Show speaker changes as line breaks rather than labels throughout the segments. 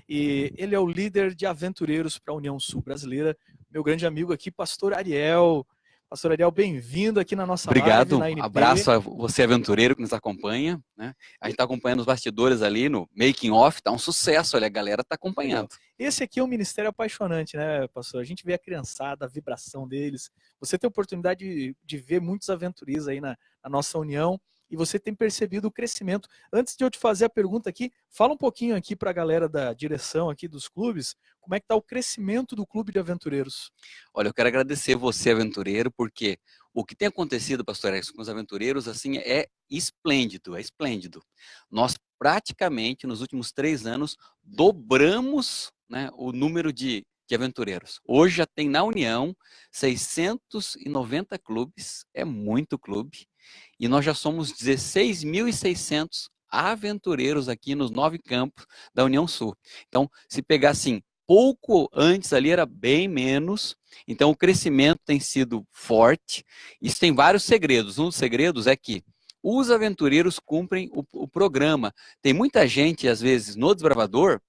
e ele é o líder de aventureiros para a União Sul Brasileira, meu grande amigo aqui, Pastor Ariel. Pastor Ariel, bem-vindo aqui na nossa live,
Obrigado,
na NP.
abraço a você aventureiro que nos acompanha, né? A gente está acompanhando os bastidores ali no Making Off, tá um sucesso, olha, a galera tá acompanhando.
Esse aqui é um ministério apaixonante, né, pastor? A gente vê a criançada, a vibração deles. Você tem a oportunidade de ver muitos aventureiros aí na nossa união e você tem percebido o crescimento. Antes de eu te fazer a pergunta aqui, fala um pouquinho aqui para a galera da direção aqui dos clubes, como é que está o crescimento do Clube de Aventureiros?
Olha, eu quero agradecer você, aventureiro, porque o que tem acontecido, pastor Alex, com os aventureiros, assim, é esplêndido, é esplêndido. Nós praticamente, nos últimos 3 anos, dobramos, né, o número de aventureiros. Hoje já tem na União 690 clubes, é muito clube, e nós já somos 16.600 aventureiros aqui nos 9 campos da União Sul. Então, se pegar assim, pouco antes ali era bem menos, então o crescimento tem sido forte. Isso tem vários segredos. Um dos segredos é que os aventureiros cumprem o programa. Tem muita gente, às vezes, no desbravador,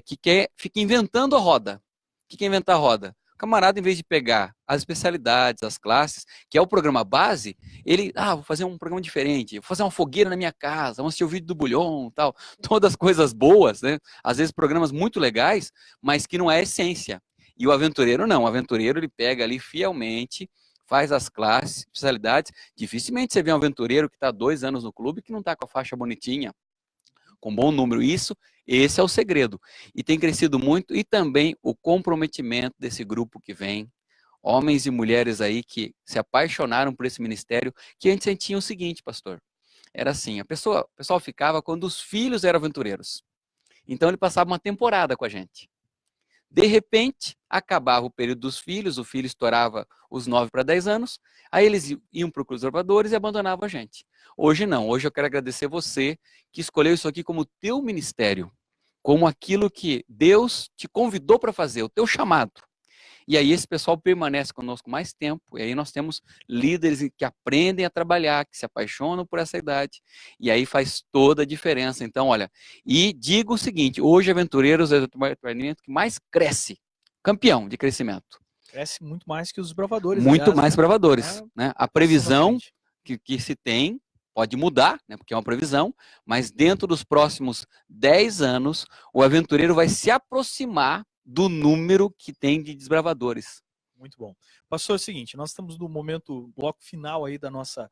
que fica inventando a roda. O que é inventar a roda? O camarada, em vez de pegar as especialidades, as classes, que é o programa base, ele, vou fazer um programa diferente, vou fazer uma fogueira na minha casa, vamos assistir o vídeo do Bulhão, tal, todas coisas boas, né? Às vezes programas muito legais, mas que não é a essência. E o aventureiro não, o aventureiro ele pega ali fielmente, faz as classes, especialidades. Dificilmente você vê um aventureiro que está 2 anos no clube que não está com a faixa bonitinha, com bom número. Esse é o segredo. E tem crescido muito, e também o comprometimento desse grupo que vem, homens e mulheres aí que se apaixonaram por esse ministério, que antes a gente tinha o seguinte, pastor, era assim, o pessoal ficava quando os filhos eram aventureiros. Então ele passava uma temporada com a gente. De repente, acabava o período dos filhos, o filho estourava os 9 para 10 anos, aí eles iam para os conservadores e abandonavam a gente. Hoje não, hoje eu quero agradecer você que escolheu isso aqui como teu ministério, como aquilo que Deus te convidou para fazer, o teu chamado. E aí esse pessoal permanece conosco mais tempo, e aí nós temos líderes que aprendem a trabalhar, que se apaixonam por essa idade, e aí faz toda a diferença. Então, olha, e digo o seguinte, hoje Aventureiros é o treinamento que mais cresce, campeão de crescimento.
Cresce muito mais que os bravadores,
muito
aliás,
mais
né?
bravadores, né? A previsão que se tem pode mudar, né, porque é uma previsão, mas dentro dos próximos 10 anos, o aventureiro vai se aproximar do número que tem de desbravadores.
Muito bom. Pastor, é o seguinte, nós estamos no bloco final aí da nossa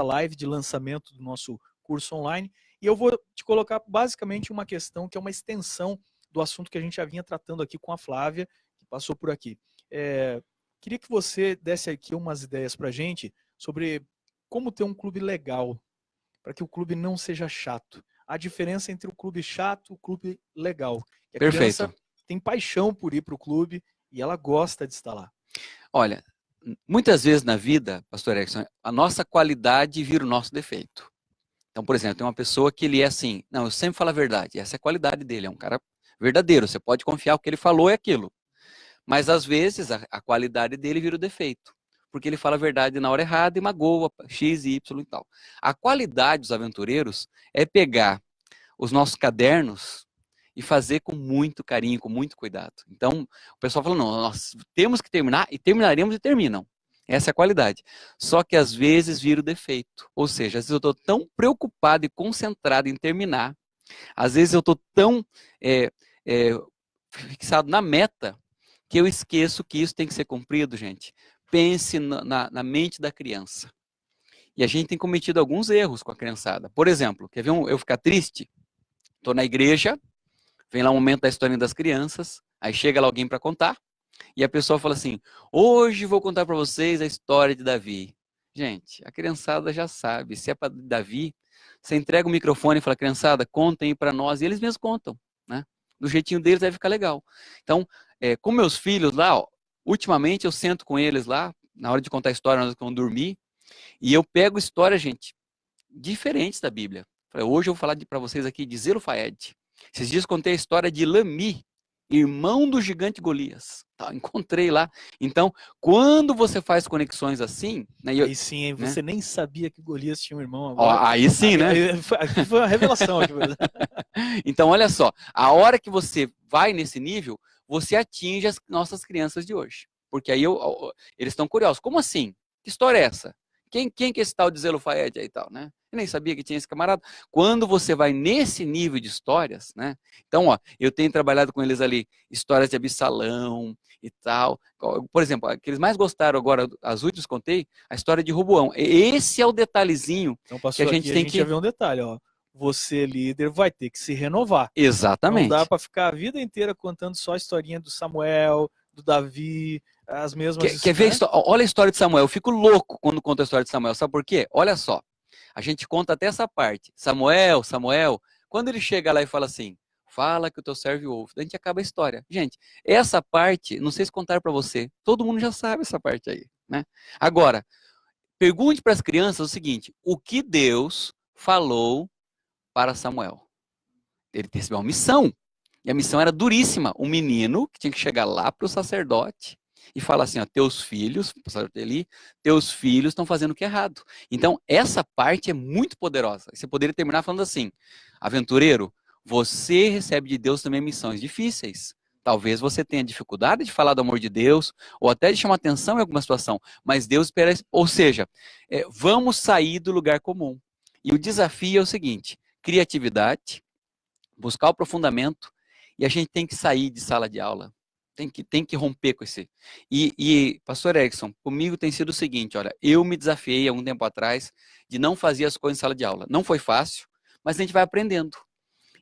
live de lançamento do nosso curso online, e eu vou te colocar basicamente uma questão que é uma extensão do assunto que a gente já vinha tratando aqui com a Flávia, que passou por aqui. Queria que você desse aqui umas ideias para a gente sobre como ter um clube legal, para que o clube não seja chato. A diferença entre o clube chato e o clube legal. A criança tem paixão por ir para o clube e ela gosta de estar lá.
Olha, muitas vezes na vida, pastor Erickson, a nossa qualidade vira o nosso defeito. Então, por exemplo, tem uma pessoa que ele é assim, não, eu sempre falo a verdade, essa é a qualidade dele, é um cara verdadeiro, você pode confiar, o que ele falou é aquilo. Mas às vezes a qualidade dele vira o defeito, porque ele fala a verdade na hora errada e magoa X, Y e tal. A qualidade dos aventureiros é pegar os nossos cadernos e fazer com muito carinho, com muito cuidado. Então, o pessoal fala, não, nós temos que terminar, e terminaremos e terminam. Essa é a qualidade. Só que às vezes vira o defeito. Ou seja, às vezes eu estou tão preocupado e concentrado em terminar, às vezes eu estou tão fixado na meta, que eu esqueço que isso tem que ser cumprido, gente. Pense na mente da criança. E a gente tem cometido alguns erros com a criançada. Por exemplo, quer ver eu ficar triste? Estou na igreja, vem lá um momento da história das crianças, aí chega lá alguém para contar, e a pessoa fala assim, hoje vou contar para vocês a história de Davi. Gente, a criançada já sabe, se é para Davi, você entrega o microfone e fala, criançada, contem para nós, e eles mesmos contam, né? Do jeitinho deles vai ficar legal. Então, com meus filhos lá, ultimamente eu sento com eles lá, na hora de contar a história, nós vamos dormir, e eu pego histórias, gente, diferentes da Bíblia. Hoje eu vou falar para vocês aqui de Zelofaed. Esses dias contei a história de Lami, irmão do gigante Golias. Tá, encontrei lá. Então, quando você faz conexões assim... Né,
aí sim, hein? Você nem sabia que Golias tinha um irmão
Ó,
agora.
aí sim, né?
Aqui foi uma revelação. Aqui.
Então, olha só. A hora que você vai nesse nível, você atinge as nossas crianças de hoje. Porque aí eles estão curiosos. Como assim? Que história é essa? Quem que é esse tal de Zelofaed aí e tal, né? Eu nem sabia que tinha esse camarada. Quando você vai nesse nível de histórias, né? Então, ó, eu tenho trabalhado com eles ali, histórias de Absalão e tal. Por exemplo, a que eles mais gostaram agora, as últimas contei, a história de Roboão. Esse é o detalhezinho
então,
que a gente
aqui,
tem
a gente já vê um detalhe, ó. Você, líder, vai ter que se renovar.
Exatamente.
Não dá para ficar a vida inteira contando só a historinha do Samuel, do Davi, as mesmas...
Quer ver? Olha a história de Samuel. Eu fico louco quando conto a história de Samuel. Sabe por quê? Olha só. A gente conta até essa parte. Samuel, quando ele chega lá e fala assim, fala que o teu servo ouve, a gente acaba a história. Gente, essa parte, não sei se contar para você, todo mundo já sabe essa parte aí, né? Agora, pergunte para as crianças o seguinte, o que Deus falou para Samuel? Ele recebeu uma missão, e a missão era duríssima. Um menino que tinha que chegar lá para o sacerdote e falar assim, ó, teus filhos estão fazendo o que é errado. Então, essa parte é muito poderosa. Você poderia terminar falando assim, aventureiro, você recebe de Deus também missões difíceis. Talvez você tenha dificuldade de falar do amor de Deus, ou até de chamar atenção em alguma situação, mas Deus espera, ou seja, vamos sair do lugar comum. E o desafio é o seguinte, criatividade, buscar o aprofundamento, e a gente tem que sair de sala de aula. Tem que romper com esse. Pastor Erickson, comigo tem sido o seguinte, olha, eu me desafiei há um tempo atrás de não fazer as coisas em sala de aula. Não foi fácil, mas a gente vai aprendendo.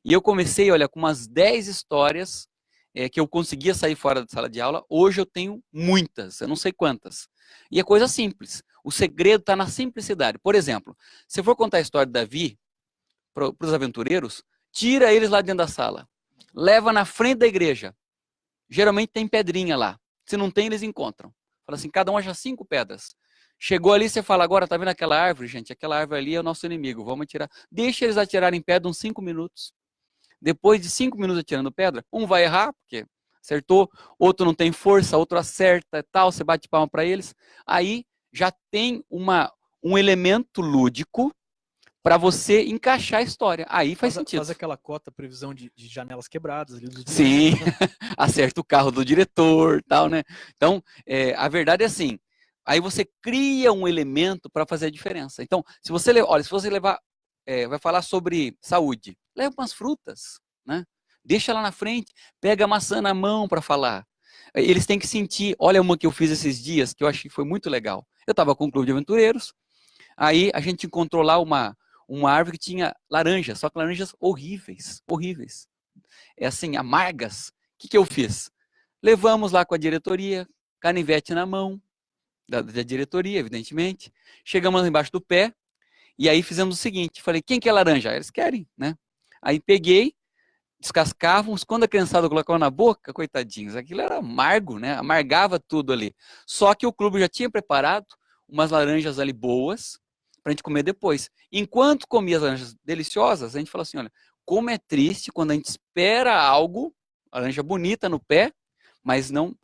E eu comecei, olha, com umas 10 histórias que eu conseguia sair fora da sala de aula. Hoje eu tenho muitas, eu não sei quantas. E é coisa simples. O segredo está na simplicidade. Por exemplo, se eu for contar a história de Davi para os aventureiros, tira eles lá dentro da sala. Leva na frente da igreja. Geralmente tem pedrinha lá. Se não tem, eles encontram. Fala assim, cada um acha 5 pedras. Chegou ali, você fala, agora tá vendo aquela árvore, gente? Aquela árvore ali é o nosso inimigo. Vamos atirar. Deixa eles atirarem pedra uns 5 minutos. Depois de 5 minutos atirando pedra, um vai errar, porque acertou, outro não tem força, outro acerta e tal, você bate palma para eles. Aí já tem um elemento lúdico para você encaixar a história. Aí faz sentido.
Faz aquela cota, previsão de janelas quebradas. Ali dos
Sim, acerta o carro do diretor, tal, né? Então, a verdade é assim, aí você cria um elemento para fazer a diferença. Então, se você levar, vai falar sobre saúde, leva umas frutas, né? Deixa lá na frente, pega a maçã na mão para falar. Eles têm que sentir, olha uma que eu fiz esses dias, que eu achei que foi muito legal. Eu estava com um clube de aventureiros, aí a gente encontrou lá uma árvore que tinha laranjas, só que laranjas horríveis, horríveis. Assim, amargas. O que eu fiz? Levamos lá com a diretoria, canivete na mão, da diretoria, evidentemente. Chegamos lá embaixo do pé, e aí fizemos o seguinte, falei, quem quer laranja? Eles querem, né? Aí peguei, descascávamos, quando a criançada colocava na boca, coitadinhos, aquilo era amargo, né? Amargava tudo ali. Só que o clube já tinha preparado umas laranjas ali boas, para a gente comer depois. Enquanto comia as laranjas deliciosas, a gente falou assim, olha, como é triste quando a gente espera algo, laranja bonita no pé, mas não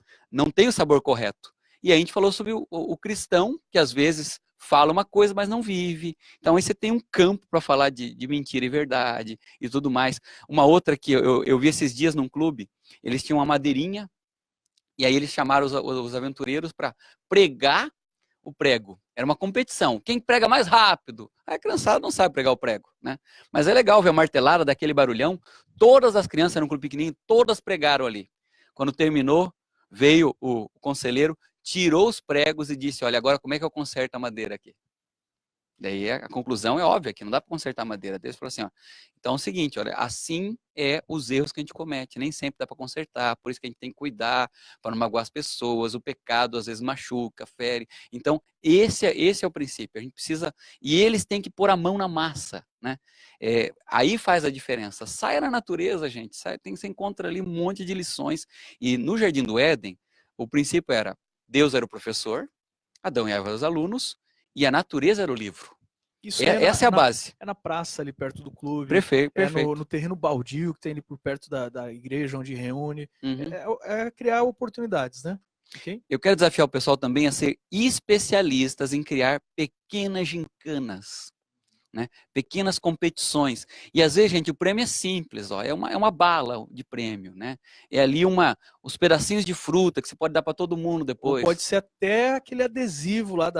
tem o sabor correto. E aí a gente falou sobre o cristão, que às vezes fala uma coisa, mas não vive. Então aí você tem um campo para falar de mentira e verdade e tudo mais. Uma outra que eu vi esses dias num clube, eles tinham uma madeirinha, e aí eles chamaram os aventureiros para pregar o prego. Era uma competição. Quem prega mais rápido? A criançada não sabe pregar o prego, né? Mas é legal ver a martelada daquele barulhão. Todas as crianças eram um clube pequenininho, todas pregaram ali. Quando terminou, veio o conselheiro, tirou os pregos e disse, olha, agora como é que eu conserto a madeira aqui? Daí a conclusão é óbvia, que não dá para consertar a madeira. Deus falou assim, ó, então é o seguinte, olha, assim é os erros que a gente comete, nem sempre dá para consertar, por isso que a gente tem que cuidar para não magoar as pessoas, o pecado às vezes machuca, fere. Então, esse é o princípio, a gente precisa, e eles têm que pôr a mão na massa, né? Aí faz a diferença. Saia na natureza, gente, você encontra ali um monte de lições, e no Jardim do Éden, o princípio era, Deus era o professor, Adão e Eva eram os alunos, e a natureza era o livro.
Isso
essa é a base.
É na praça ali perto do clube.
Perfeito.
No terreno baldio que tem ali por perto da igreja onde reúne.
Uhum.
É criar oportunidades, né? Okay?
Eu quero desafiar o pessoal também a ser especialistas em criar pequenas gincanas, né? Pequenas competições. E às vezes, gente, o prêmio é simples, ó, é uma bala de prêmio, né? É ali os pedacinhos de fruta que você pode dar para todo mundo depois.
Ou pode ser até aquele adesivo lá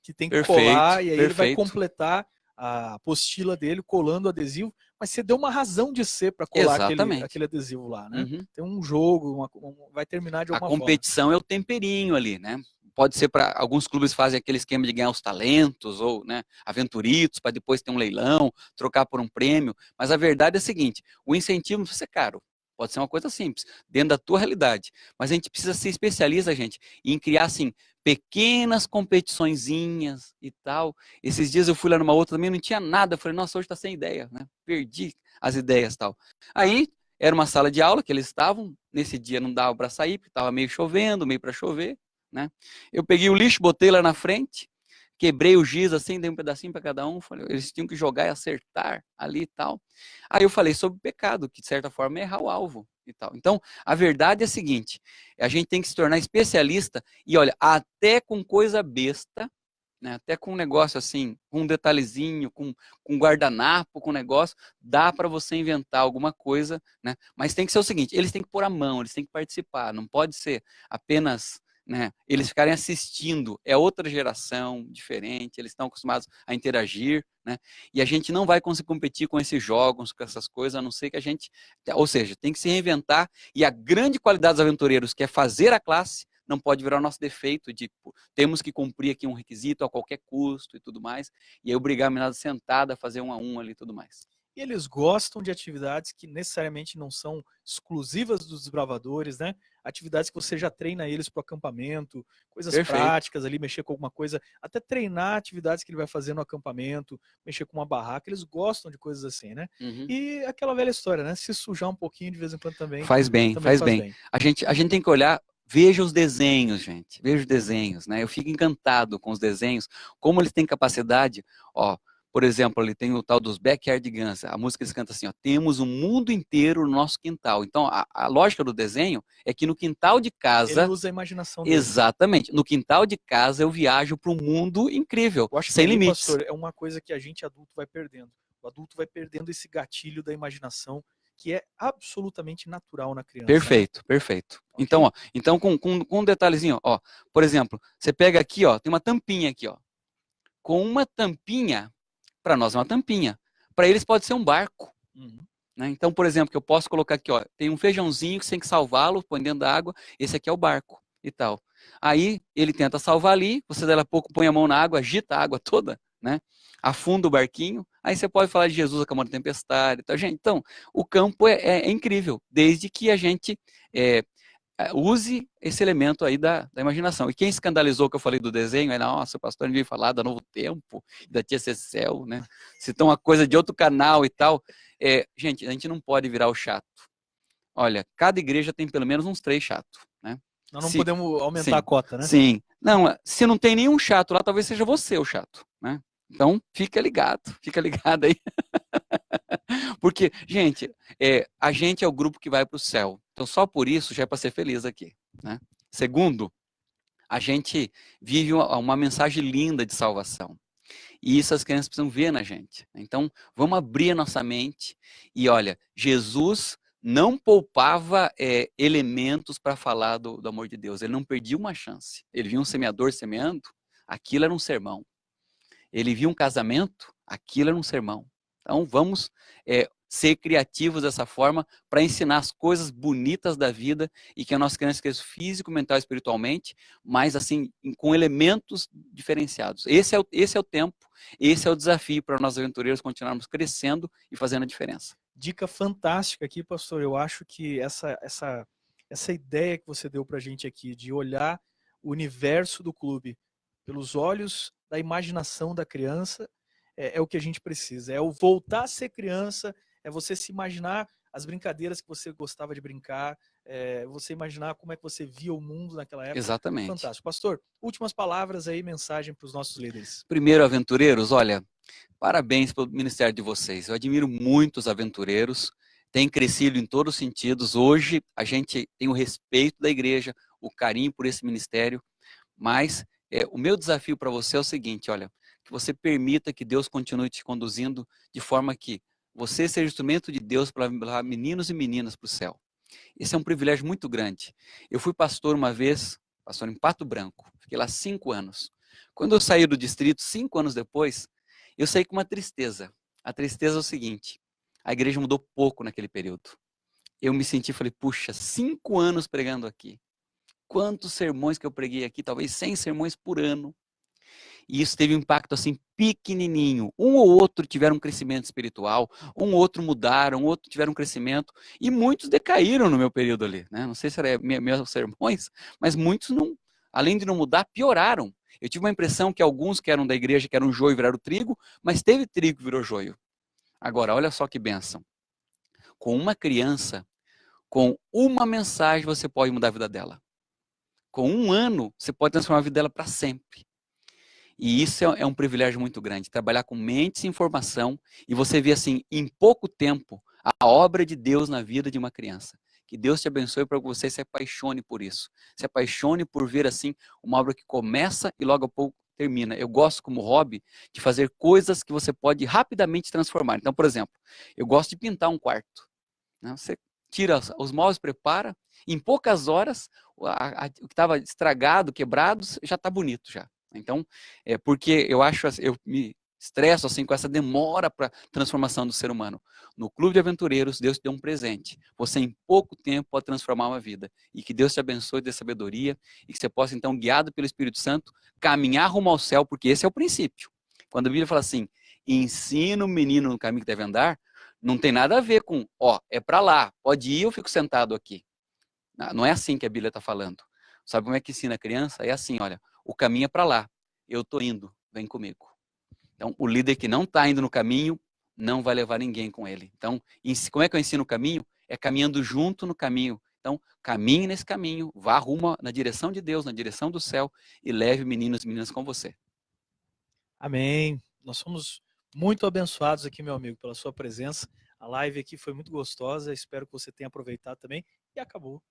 que tem que
perfeito,
colar, e aí ele vai
perfeito.
completar a apostila dele colando o adesivo, mas você deu uma razão de ser para colar aquele adesivo lá, né?
Uhum.
Tem um jogo, vai terminar de alguma forma.
A competição é o temperinho ali, né? Pode ser para alguns clubes fazem aquele esquema de ganhar os talentos ou, né, aventuritos para depois ter um leilão, trocar por um prêmio. Mas a verdade é a seguinte: o incentivo não precisa ser caro. Pode ser uma coisa simples, dentro da tua realidade. Mas a gente precisa ser especialista, gente, em criar assim pequenas competiçõezinhas e tal. Esses dias eu fui lá numa outra também, não tinha nada. Eu falei, nossa, hoje está sem ideia, né? Perdi as ideias e tal. Aí era uma sala de aula que eles estavam. Nesse dia não dava para sair, porque estava meio chovendo, meio para chover, né? Eu peguei o lixo, botei lá na frente, quebrei o giz assim, dei um pedacinho para cada um. Falei, eles tinham que jogar e acertar ali e tal. Aí eu falei sobre o pecado, que de certa forma é errar o alvo e tal. Então, a verdade é a seguinte: a gente tem que se tornar especialista e olha, até com coisa besta, né, até com um negócio assim, com um detalhezinho, com guardanapo, com um negócio, dá para você inventar alguma coisa, né? Mas tem que ser o seguinte: eles têm que pôr a mão, eles têm que participar, não pode ser apenas, né, eles ficarem assistindo. É outra geração diferente, eles estão acostumados a interagir, né? E a gente não vai conseguir competir com esses jogos, com essas coisas, a não ser que a gente, ou seja, tem que se reinventar. E a grande qualidade dos aventureiros, que é fazer a classe, não pode virar o nosso defeito de temos que cumprir aqui um requisito a qualquer custo e tudo mais, e aí obrigar a menina sentada a fazer um a um ali e tudo mais.
E eles gostam de atividades que necessariamente não são exclusivas dos desbravadores, né? Atividades que você já treina eles para o acampamento, coisas práticas ali, mexer com alguma coisa, até treinar atividades que ele vai fazer no acampamento, mexer com uma barraca, eles gostam de coisas assim, né?
Uhum.
E aquela velha história, né? Se sujar um pouquinho de vez em quando também.
Faz bem. A gente tem que olhar. Veja os desenhos, gente. Veja os desenhos, né? Eu fico encantado com os desenhos, como eles têm capacidade. Ó, por exemplo, ele tem o tal dos Backyard Guns. A música eles cantam assim, ó: temos o mundo inteiro no nosso quintal. Então, a lógica do desenho é que no quintal de casa...
Ele usa a imaginação dele.
Exatamente. No quintal de casa eu viajo para um mundo incrível, sem limites.
Pastor, é uma coisa que a gente adulto vai perdendo. O adulto vai perdendo esse gatilho da imaginação, que é absolutamente natural na criança.
Perfeito, né? Perfeito. Okay. Então com um detalhezinho, ó, por exemplo, você pega aqui, ó, tem uma tampinha aqui, ó. Com uma tampinha, para nós é uma tampinha, para eles pode ser um barco. Uhum. Né? Então, por exemplo, que eu posso colocar aqui, ó, tem um feijãozinho que você tem que salvá-lo, põe dentro da água, esse aqui é o barco e tal. Aí ele tenta salvar ali, você daqui a pouco põe a mão na água, agita a água toda, né? Afunda o barquinho, aí você pode falar de Jesus acalmando a tempestade e tal. Gente, então, o campo é incrível, desde que a gente use esse elemento aí da imaginação. E quem escandalizou que eu falei do desenho, é, nossa, o pastor veio falar da Novo Tempo, da Tia Cecel, né? Citou uma coisa de outro canal e tal. Gente, a gente não pode virar o chato. Olha, cada igreja tem pelo menos uns 3 chatos, né?
Nós não podemos aumentar
sim,
a cota, né?
Sim. Não, se não tem nenhum chato lá, talvez seja você o chato, né? Então, fica ligado aí. Porque, gente, a gente é o grupo que vai para o céu. Então, só por isso já é para ser feliz aqui, né? Segundo, a gente vive uma mensagem linda de salvação. E isso as crianças precisam ver na gente. Então, vamos abrir a nossa mente. E olha, Jesus não poupava elementos para falar do amor de Deus. Ele não perdia uma chance. Ele viu um semeador semeando, aquilo era um sermão. Ele viu um casamento, aquilo era um sermão. Então, vamos ser criativos dessa forma para ensinar as coisas bonitas da vida e que a nossa criança cresça físico, mental e espiritualmente, mas assim, com elementos diferenciados. Esse é o tempo, esse é o desafio para nós aventureiros continuarmos crescendo e fazendo a diferença.
Dica fantástica aqui, pastor. Eu acho que essa ideia que você deu para a gente aqui, de olhar o universo do clube pelos olhos da imaginação da criança, é o que a gente precisa. É o voltar a ser criança, é você se imaginar as brincadeiras que você gostava de brincar, você imaginar como é que você via o mundo naquela época.
Exatamente.
Fantástico. Pastor, últimas palavras aí, mensagem para os nossos líderes.
Primeiro, aventureiros, olha, Parabéns pelo ministério de vocês. Eu admiro muito os aventureiros, tem crescido em todos os sentidos. Hoje a gente tem o respeito da igreja, o carinho por esse ministério, mas o meu desafio para você é o seguinte, olha, que você permita que Deus continue te conduzindo de forma que você seja instrumento de Deus para levar meninos e meninas para o céu. Esse é um privilégio muito grande. Eu fui pastor uma vez, pastor em Pato Branco, fiquei lá 5 anos. Quando eu saí do distrito, 5 anos depois, eu saí com uma tristeza. A tristeza é o seguinte, a igreja mudou pouco naquele período. Eu me senti, falei, puxa, 5 anos pregando aqui. Quantos sermões que eu preguei aqui, talvez 100 sermões por ano. E isso teve um impacto assim pequenininho. Um ou outro tiveram um crescimento espiritual, um ou outro mudaram, um outro tiveram um crescimento, e muitos decaíram no meu período ali, né? Não sei se era meus sermões, mas muitos não, além de não mudar, pioraram. Eu tive uma impressão que alguns que eram da igreja, que eram joio, viraram trigo, mas teve trigo que virou joio. Agora, olha só que bênção. Com uma criança, com uma mensagem, você pode mudar a vida dela. Com 1 ano, você pode transformar a vida dela para sempre. E isso é um privilégio muito grande, trabalhar com mentes e informação, e você vê assim, em pouco tempo, a obra de Deus na vida de uma criança. Que Deus te abençoe para que você se apaixone por isso. Se apaixone por ver assim, uma obra que começa e logo a pouco termina. Eu gosto como hobby de fazer coisas que você pode rapidamente transformar. Então, por exemplo, eu gosto de pintar um quarto, né? Você tira os móveis, prepara, em poucas horas, o que estava estragado, quebrado, já está bonito já. Então, porque eu acho, eu me estresso assim com essa demora para transformação do ser humano. No Clube de Aventureiros, Deus te deu um presente. Você em pouco tempo pode transformar uma vida. E que Deus te abençoe de sabedoria e que você possa então, guiado pelo Espírito Santo, caminhar rumo ao céu, porque esse é o princípio. Quando a Bíblia fala assim, ensina o menino no caminho que deve andar, não tem nada a ver com, é para lá, pode ir, eu fico sentado aqui. Não é assim que a Bíblia está falando. Sabe como é que ensina a criança? É assim, olha, o caminho é para lá, eu estou indo, vem comigo. Então, o líder que não está indo no caminho, não vai levar ninguém com ele. Então, como é que eu ensino o caminho? É caminhando junto no caminho. Então, caminhe nesse caminho, vá rumo na direção de Deus, na direção do céu, e leve meninos e meninas com você.
Amém. Nós somos muito abençoados aqui, meu amigo, pela sua presença. A live aqui foi muito gostosa, espero que você tenha aproveitado também. E acabou.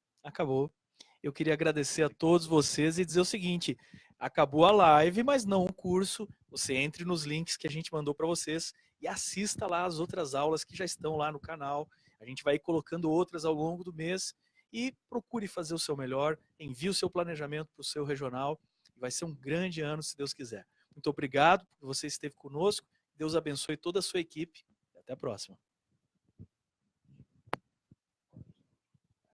Eu queria agradecer a todos vocês e dizer o seguinte, acabou a live, mas não o curso. Você entre nos links que a gente mandou para vocês e assista lá as outras aulas que já estão lá no canal. A gente vai colocando outras ao longo do mês e procure fazer o seu melhor, envie o seu planejamento para o seu regional. Vai ser um grande ano, se Deus quiser. Muito obrigado por você esteve conosco. Deus abençoe toda a sua equipe. Até a próxima.